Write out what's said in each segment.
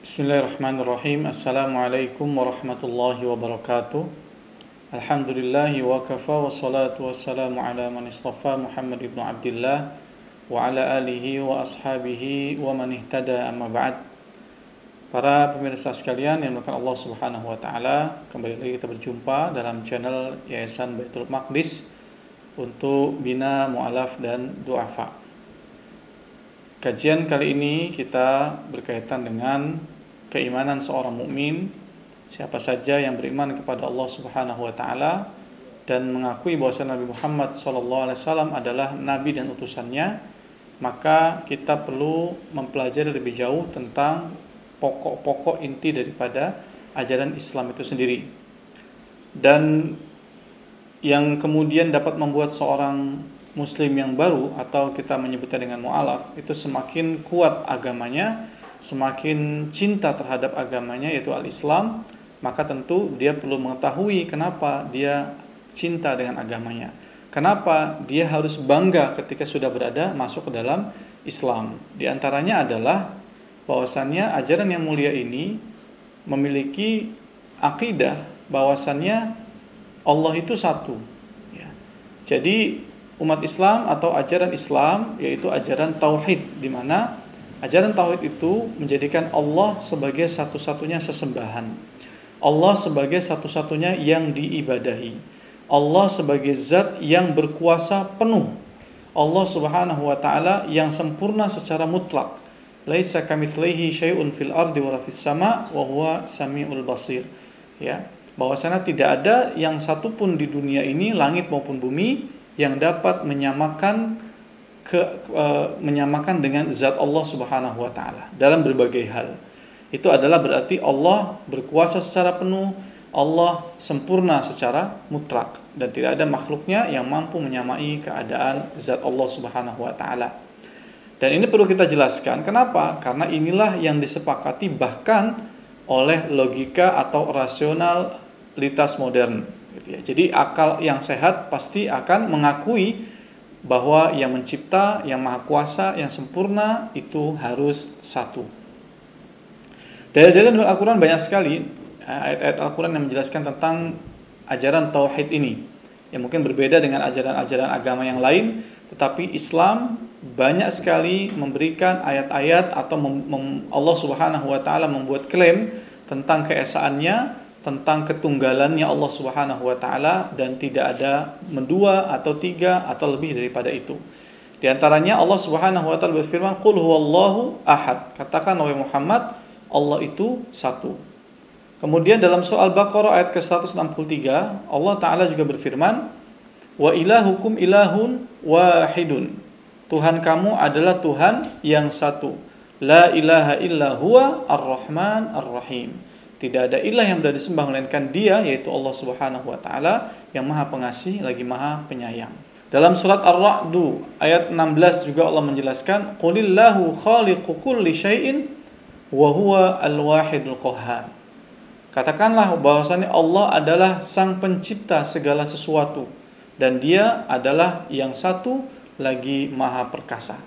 Bismillahirrahmanirrahim. Assalamualaikum warahmatullahi wabarakatuh. Alhamdulillahi wa kafa wa salatu wassalamu ala man istafa Muhammad ibn Abdullah wa ala alihi wa ashabihi wa man ihtada amma ba'd. Para pemirsa sekalian yang dimuliakan Allah Subhanahu wa taala, kembali lagi kita berjumpa dalam channel Yayasan Baitul Maqdis untuk bina mu'alaf dan du'afa. Kajian kali ini kita berkaitan dengan keimanan seorang mukmin, siapa saja yang beriman kepada Allah Subhanahu wa taala dan mengakui bahwa Nabi Muhammad SAW adalah nabi dan utusannya, maka kita perlu mempelajari lebih jauh tentang pokok-pokok inti daripada ajaran Islam itu sendiri. Dan yang kemudian dapat membuat seorang Muslim yang baru, atau kita menyebutnya dengan mu'alaf, itu semakin kuat agamanya, semakin cinta terhadap agamanya, yaitu al-Islam, maka tentu dia perlu mengetahui kenapa dia cinta dengan agamanya, kenapa dia harus bangga ketika sudah berada masuk ke dalam Islam. Di antaranya adalah bahwasannya ajaran yang mulia ini memiliki akidah bahwasannya Allah itu satu, ya. Jadi umat Islam atau ajaran Islam yaitu ajaran tauhid, di mana ajaran tauhid itu menjadikan Allah sebagai satu-satunya sesembahan, Allah sebagai satu-satunya yang diibadahi, Allah sebagai zat yang berkuasa penuh, Allah Subhanahu wa taala yang sempurna secara mutlak. Laisa kamitslihi syai'un fil ardi wala fis sama' wa huwa samiul basir. Ya, bahwasanya tidak ada yang satupun di dunia ini, langit maupun bumi, yang dapat menyamakan dengan zat Allah Subhanahu wa taala dalam berbagai hal. Itu adalah berarti Allah berkuasa secara penuh, Allah sempurna secara mutlak, dan tidak ada makhluknya yang mampu menyamai keadaan zat Allah Subhanahu wa taala. Dan ini perlu kita jelaskan. Kenapa? Karena inilah yang disepakati bahkan oleh logika atau rasionalitas modern. Jadi akal yang sehat pasti akan mengakui bahwa yang mencipta, yang maha kuasa, yang sempurna itu harus satu. Dari dalam Al-Quran banyak sekali ayat-ayat Al-Quran yang menjelaskan tentang ajaran tauhid ini, yang mungkin berbeda dengan ajaran-ajaran agama yang lain, tetapi Islam banyak sekali memberikan ayat-ayat atau Allah Subhanahu wa taala membuat klaim tentang keesaannya, tentang ketunggalannya Allah Subhanahu wa taala, dan tidak ada dua atau tiga atau lebih daripada itu. Di antaranya Allah Subhanahu wa taala berfirman, "Qul huwallahu ahad." Katakan wahai Muhammad, Allah itu satu. Kemudian dalam surah Al-Baqarah ayat ke-163, Allah taala juga berfirman, "Wa ilahukum ilahun wahidun." Tuhan kamu adalah Tuhan yang satu. La ilaha illa huwa ar-Rahman ar-Rahim. Tidak ada ilah yang berhak disembah melainkan Dia, yaitu Allah Subhanahu wa taala yang Maha Pengasih lagi Maha Penyayang. Dalam surat Ar-Ra'd ayat 16 juga Allah menjelaskan, "Qulillahu khaliqu kulli syai'in wa huwa al-wahidul qahhar." Katakanlah bahwasanya Allah adalah sang pencipta segala sesuatu, dan Dia adalah yang satu lagi Maha Perkasa.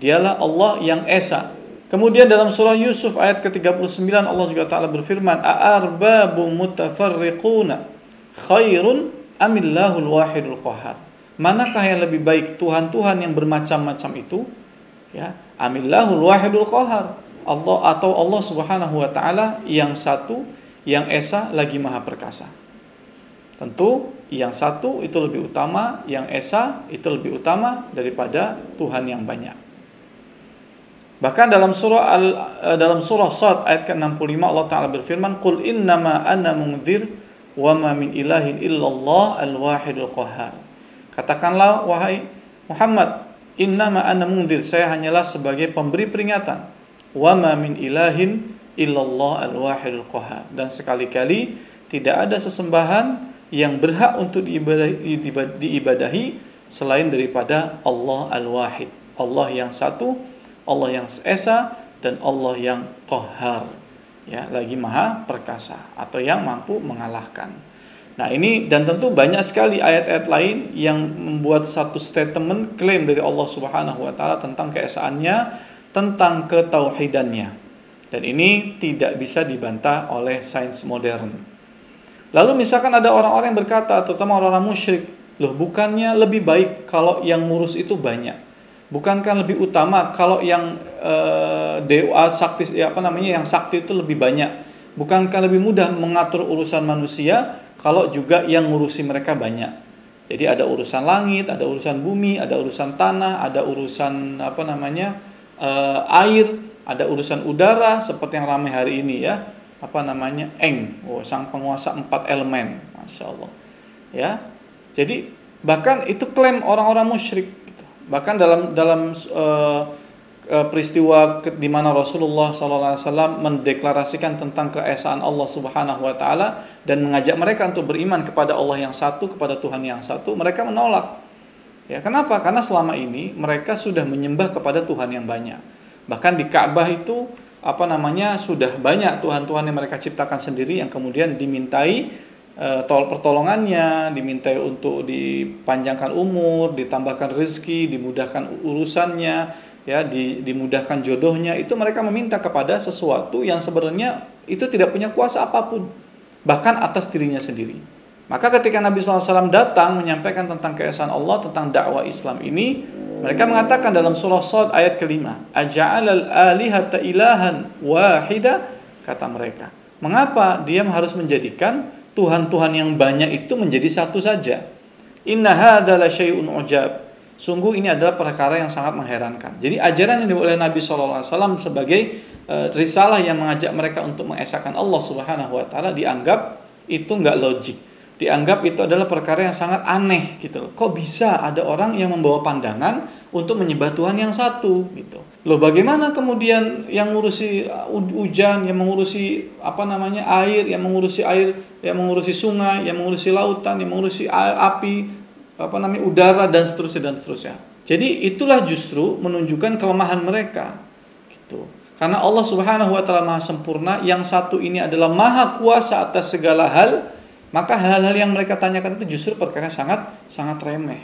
Dialah Allah yang esa. Kemudian dalam surah Yusuf ayat ke-39 Allah juga Ta'ala berfirman, "A'arbabu mutafarriquna khairun amillahul wahidul qahhar." Manakah yang lebih baik, Tuhan-Tuhan yang bermacam-macam itu, ya, amillahul wahidul qahhar, Allah atau Allah Subhanahu wa taala yang satu, yang esa lagi Maha Perkasa. Tentu yang satu itu lebih utama, yang esa itu lebih utama daripada Tuhan yang banyak. Bahkan dalam surah Sad ayat ke-65 Allah taala berfirman, "Qul innama ana mundzir wa ma min ilahin illallah al-wahidul qahhar." Katakanlah wahai Muhammad, innama ana mundzir, saya hanyalah sebagai pemberi peringatan, wa ma min ilahin illallah al-wahidul qahhar, dan sekali-kali tidak ada sesembahan yang berhak untuk diibadahi selain daripada Allah al-wahid, Allah yang satu, Allah yang esa, dan Allah yang qahhar, ya, lagi Maha Perkasa atau yang mampu mengalahkan. Nah ini, dan tentu banyak sekali ayat-ayat lain yang membuat satu statement klaim dari Allah Subhanahu wa taala tentang keesaannya, tentang ketauhidannya. Dan ini tidak bisa dibantah oleh sains modern. Lalu misalkan ada orang-orang yang berkata, terutama orang-orang musyrik, loh bukannya lebih baik kalau yang ngurus itu banyak? Bukankah lebih utama kalau yang dewa sakti yang sakti itu lebih banyak? Bukankah lebih mudah mengatur urusan manusia kalau juga yang ngurusi mereka banyak? Jadi ada urusan langit, ada urusan bumi, ada urusan tanah, ada urusan air, ada urusan udara seperti yang ramai hari ini ya. Sang penguasa 4 elemen, Masya Allah ya. Jadi bahkan itu klaim orang-orang musyrik gitu. Bahkan dalam peristiwa di mana Rasulullah SAW mendeklarasikan tentang keesaan Allah Subhanahu Wa Taala dan mengajak mereka untuk beriman kepada Allah yang satu, kepada Tuhan yang satu, mereka menolak. Ya, kenapa? Karena selama ini mereka sudah menyembah kepada Tuhan yang banyak. Bahkan di Ka'bah itu sudah banyak Tuhan-Tuhan yang mereka ciptakan sendiri yang kemudian dimintai pertolongannya, dimintai untuk dipanjangkan umur, ditambahkan rezeki, dimudahkan urusannya, ya, dimudahkan jodohnya. Itu mereka meminta kepada sesuatu yang sebenarnya itu tidak punya kuasa apapun, bahkan atas dirinya sendiri. Maka ketika Nabi SAW datang menyampaikan tentang keesaan Allah, tentang dakwah Islam ini, mereka mengatakan dalam surah Shad ayat ke-5, aja'alal alihata ilahan wahida, kata mereka. Mengapa dia harus menjadikan Tuhan-Tuhan yang banyak itu menjadi satu saja? Inna hadza la syai'un ujab. Sungguh ini adalah perkara yang sangat mengherankan. Jadi ajaran yang dibawa oleh Nabi SAW sebagai risalah yang mengajak mereka untuk mengesahkan Allah Subhanahu Wa Taala dianggap itu enggak logik. Dianggap itu adalah perkara yang sangat aneh gitu loh. Kok bisa ada orang yang membawa pandangan untuk menyembah Tuhan yang satu gitu. Loh bagaimana kemudian yang mengurusi hujan, yang mengurusi air, yang mengurusi sungai, yang mengurusi lautan, yang mengurusi api, udara dan seterusnya. Jadi itulah justru menunjukkan kelemahan mereka gitu. Karena Allah Subhanahu Wa Taala Maha sempurna, yang satu ini adalah Maha kuasa atas segala hal. Maka hal-hal yang mereka tanyakan itu justru perkara sangat remeh.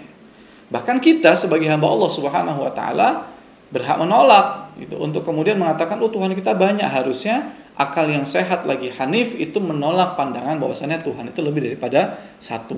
Bahkan kita sebagai hamba Allah Subhanahu Wa Taala berhak menolak gitu, untuk kemudian mengatakan Tuhan kita banyak. Harusnya akal yang sehat lagi hanif itu menolak pandangan bahwasanya Tuhan itu lebih daripada satu.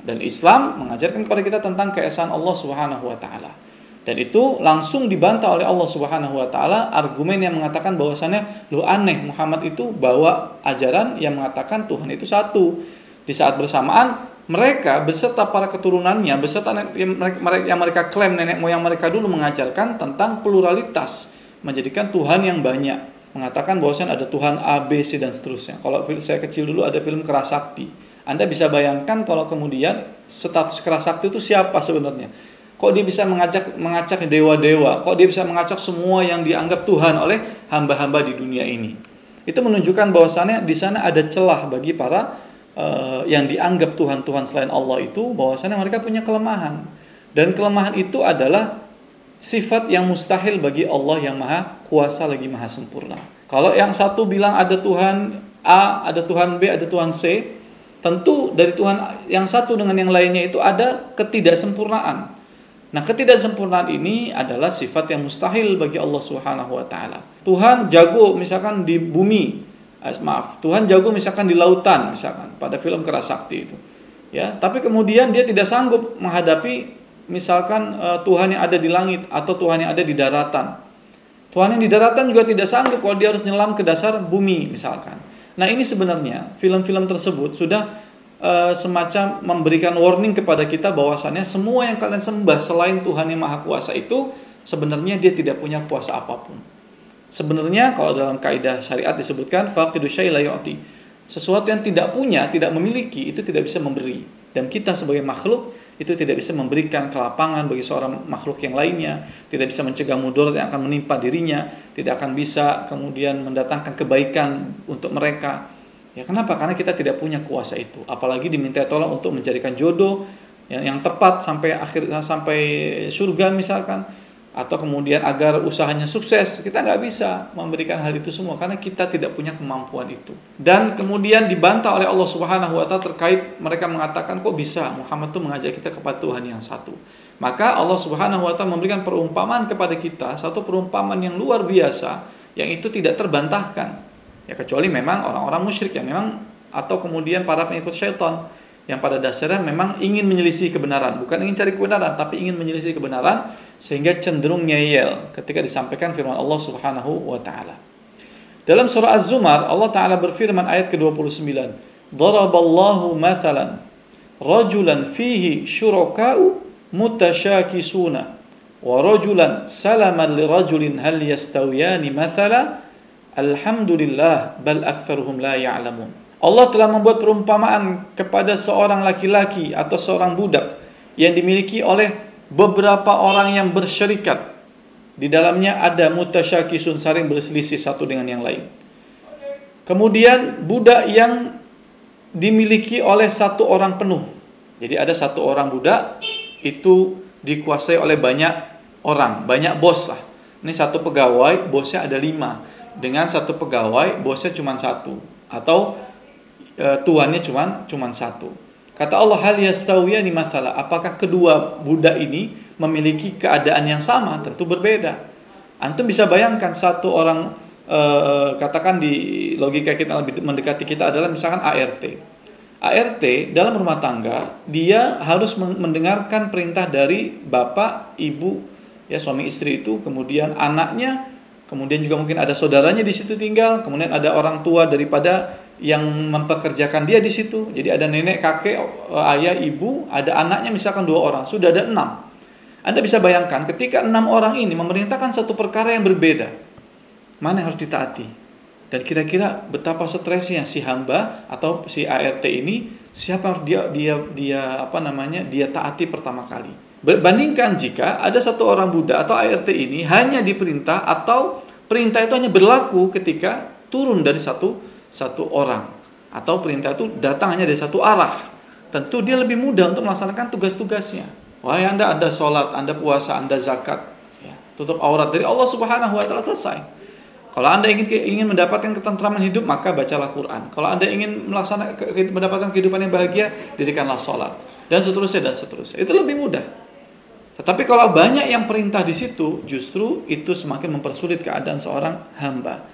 Dan Islam mengajarkan kepada kita tentang keesaan Allah Subhanahu Wa Taala. Dan itu langsung dibantah oleh Allah Subhanahu Wa Taala, argumen yang mengatakan bahwasannya aneh Muhammad itu bawa ajaran yang mengatakan Tuhan itu satu. Di saat bersamaan mereka beserta para keturunannya, beserta yang mereka klaim nenek moyang mereka dulu mengajarkan tentang pluralitas, menjadikan Tuhan yang banyak, mengatakan bahwasanya ada Tuhan A, B, C dan seterusnya. Kalau saya kecil dulu ada film Kerasakti. Anda bisa bayangkan kalau kemudian status Kerasakti itu siapa sebenarnya? Kok dia bisa mengacak dewa-dewa? Kok dia bisa mengacak semua yang dianggap Tuhan oleh hamba-hamba di dunia ini? Itu menunjukkan bahwasannya di sana ada celah bagi para yang dianggap Tuhan-Tuhan selain Allah itu, bahwasannya mereka punya kelemahan. Dan kelemahan itu adalah sifat yang mustahil bagi Allah yang Maha Kuasa lagi Maha Sempurna. Kalau yang satu bilang ada Tuhan A, ada Tuhan B, ada Tuhan C, tentu dari Tuhan yang satu dengan yang lainnya itu ada ketidaksempurnaan. Nah, ketidaksempurnaan ini adalah sifat yang mustahil bagi Allah Subhanahu Wa Taala. Tuhan jago misalkan di bumi, Tuhan jago misalkan di lautan, misalkan pada film Kerasakti itu, ya. Tapi kemudian dia tidak sanggup menghadapi misalkan Tuhan yang ada di langit atau Tuhan yang ada di daratan. Tuhan yang di daratan juga tidak sanggup kalau dia harus nyelam ke dasar bumi, misalkan. Nah, ini sebenarnya film-film tersebut sudah semacam memberikan warning kepada kita bahwasannya semua yang kalian sembah selain Tuhan yang Maha Kuasa itu sebenarnya dia tidak punya kuasa apapun. Sebenarnya kalau dalam kaidah syariat disebutkan faqidu syai' la yu'ti. Sesuatu yang tidak punya, tidak memiliki itu tidak bisa memberi. Dan kita sebagai makhluk itu tidak bisa memberikan kelapangan bagi seorang makhluk yang lainnya, tidak bisa mencegah mudarat yang akan menimpa dirinya, tidak akan bisa kemudian mendatangkan kebaikan untuk mereka. Ya, kenapa? Karena kita tidak punya kuasa itu. Apalagi diminta tolong untuk mencarikan jodoh yang tepat sampai surga misalkan, atau kemudian agar usahanya sukses. Kita nggak bisa memberikan hal itu semua karena kita tidak punya kemampuan itu. Dan kemudian dibantah oleh Allah Subhanahu Wa Taala terkait mereka mengatakan kok bisa Muhammad itu mengajak kita kepada Tuhan yang satu. Maka Allah Subhanahu Wa Taala memberikan perumpamaan kepada kita, satu perumpamaan yang luar biasa yang itu tidak terbantahkan. Ya kecuali memang orang-orang musyrik yang memang atau kemudian para pengikut syaitan yang pada dasarnya memang ingin menyelisih kebenaran, bukan ingin cari kebenaran, tapi ingin menyelisih kebenaran sehingga cenderung ngeyel ketika disampaikan firman Allah Subhanahu wa taala. Dalam surah Az-Zumar Allah taala berfirman ayat ke-29, "Daraballahu mathalan rajulan fihi syuraka'u mutasyakisuna wa rajulan salaman lirajulin hal yastawiyani mathala alhamdulillah bal aktsaruhum la ya'lamun." Allah telah membuat perumpamaan kepada seorang laki-laki atau seorang budak yang dimiliki oleh beberapa orang yang bersyarikat. Di dalamnya ada mutasyakisun, saling berselisih satu dengan yang lain. Kemudian budak yang dimiliki oleh satu orang penuh. Jadi ada satu orang budak itu dikuasai oleh banyak orang, banyak bos lah. Ini satu pegawai, bosnya ada 5. Dengan satu pegawai, bosnya cuma 1. Atau tuannya cuma 1. Kata Allah, hal yastawiyani mathala, apakah kedua budak ini memiliki keadaan yang sama? Tentu berbeda. Antum bisa bayangkan satu orang, katakan di logika kita lebih mendekati kita adalah misalkan ART. ART dalam rumah tangga dia harus mendengarkan perintah dari bapak, ibu, ya suami istri itu, kemudian anaknya, kemudian juga mungkin ada saudaranya di situ tinggal, kemudian ada orang tua daripada yang mempekerjakan dia di situ. Jadi ada nenek, kakek, ayah, ibu, ada anaknya misalkan 2 orang, sudah ada 6. Anda bisa bayangkan ketika 6 orang ini memerintahkan satu perkara yang berbeda, mana yang harus ditaati? Dan kira-kira betapa stresnya si hamba atau si ART ini, siapa dia taati pertama kali. Bandingkan jika ada satu orang budak atau ART ini hanya diperintah atau perintah itu hanya berlaku ketika turun dari satu orang, atau perintah itu datang hanya dari satu arah. Tentu dia lebih mudah untuk melaksanakan tugas-tugasnya. Wahai Anda sholat, Anda puasa, Anda zakat, ya, tutup aurat dari Allah Subhanahu wa taala, selesai. Kalau Anda ingin mendapatkan ketentraman hidup, maka bacalah Quran. Kalau Anda ingin mendapatkan kehidupan yang bahagia, dirikanlah sholat, dan seterusnya dan seterusnya. Itu lebih mudah. Tetapi kalau banyak yang perintah di situ, justru itu semakin mempersulit keadaan seorang hamba.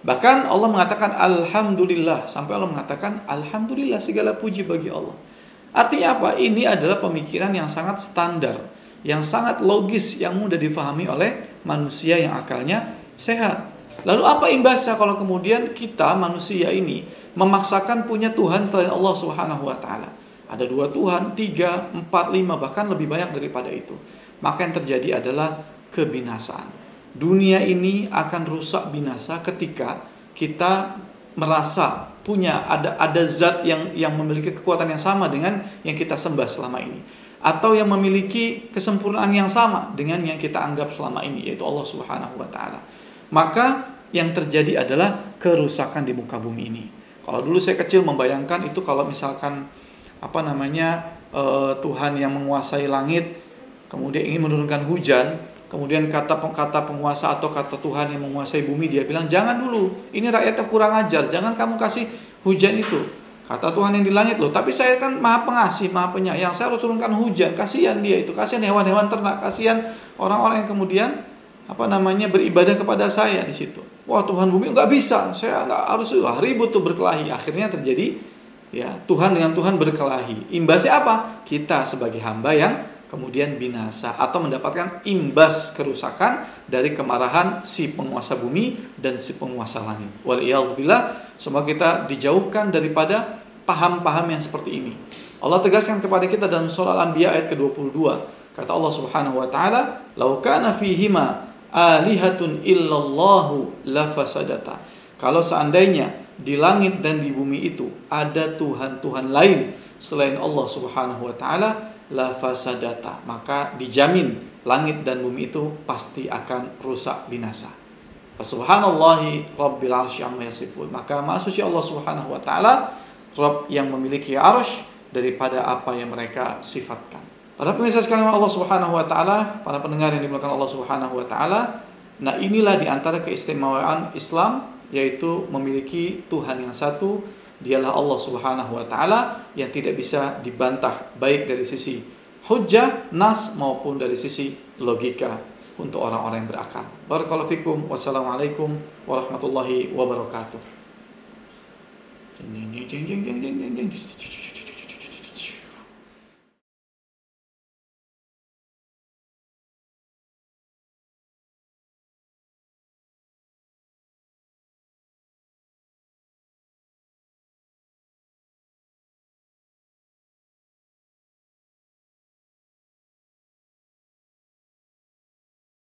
Bahkan Allah mengatakan alhamdulillah, sampai Allah mengatakan alhamdulillah, segala puji bagi Allah. Artinya apa? Ini adalah pemikiran yang sangat standar, yang sangat logis, yang mudah difahami oleh manusia yang akalnya sehat. Lalu apa imbasnya kalau kemudian kita manusia ini memaksakan punya Tuhan selain Allah Subhanahu wa taala? Ada 2 Tuhan, 3, 4, 5, bahkan lebih banyak daripada itu. Maka yang terjadi adalah kebinasaan. Dunia ini akan rusak binasa ketika kita merasa punya ada zat yang memiliki kekuatan yang sama dengan yang kita sembah selama ini, atau yang memiliki kesempurnaan yang sama dengan yang kita anggap selama ini, yaitu Allah Subhanahu wa taala. Maka yang terjadi adalah kerusakan di muka bumi ini. Kalau dulu saya kecil membayangkan itu, kalau misalkan Tuhan yang menguasai langit kemudian ingin menurunkan hujan, kemudian kata penguasa atau kata Tuhan yang menguasai bumi, dia bilang, jangan dulu, ini rakyatnya kurang ajar, jangan kamu kasih hujan itu. Kata Tuhan yang di langit, loh, tapi saya kan maha pengasih, maha penyayang, saya harus turunkan hujan, kasihan dia itu, kasihan hewan-hewan ternak, kasihan orang-orang yang kemudian beribadah kepada saya di situ. Wah, Tuhan bumi nggak bisa, saya nggak harus, ribut tuh, berkelahi. Akhirnya terjadi, ya, Tuhan dengan Tuhan berkelahi. Imbasnya apa? Kita sebagai hamba yang kemudian binasa atau mendapatkan imbas kerusakan dari kemarahan si penguasa bumi dan si penguasa langit. Waliyadzubillah, semoga kita dijauhkan daripada paham-paham yang seperti ini. Allah tegaskan kepada kita dalam surah Al-Anbiya ayat ke-22. Kata Allah Subhanahu wa taala, "Lau kana fihima alihatun illallahu lafasadata." Kalau seandainya di langit dan di bumi itu ada tuhan-tuhan lain selain Allah Subhanahu wa taala, lafasadata, maka dijamin langit dan bumi itu pasti akan rusak binasa. Subhanallahi rabbil arsy amma yasifun. Maka maha suci Allah Subhanahu wa taala, Rabb yang memiliki arsy daripada apa yang mereka sifatkan. Para pemirsa sekalian Allah Subhanahu wa taala, para pendengar yang dimuliakan Allah Subhanahu wa taala, nah inilah di antara keistimewaan Islam, yaitu memiliki Tuhan yang satu. Dialah Allah Subhanahu wa taala yang tidak bisa dibantah, baik dari sisi hujjah, nas, maupun dari sisi logika untuk orang-orang yang berakal. Barakallahu fikum. Wassalamualaikum warahmatullahi wabarakatuh. Jeng jeng jeng jeng jeng jeng jeng jeng.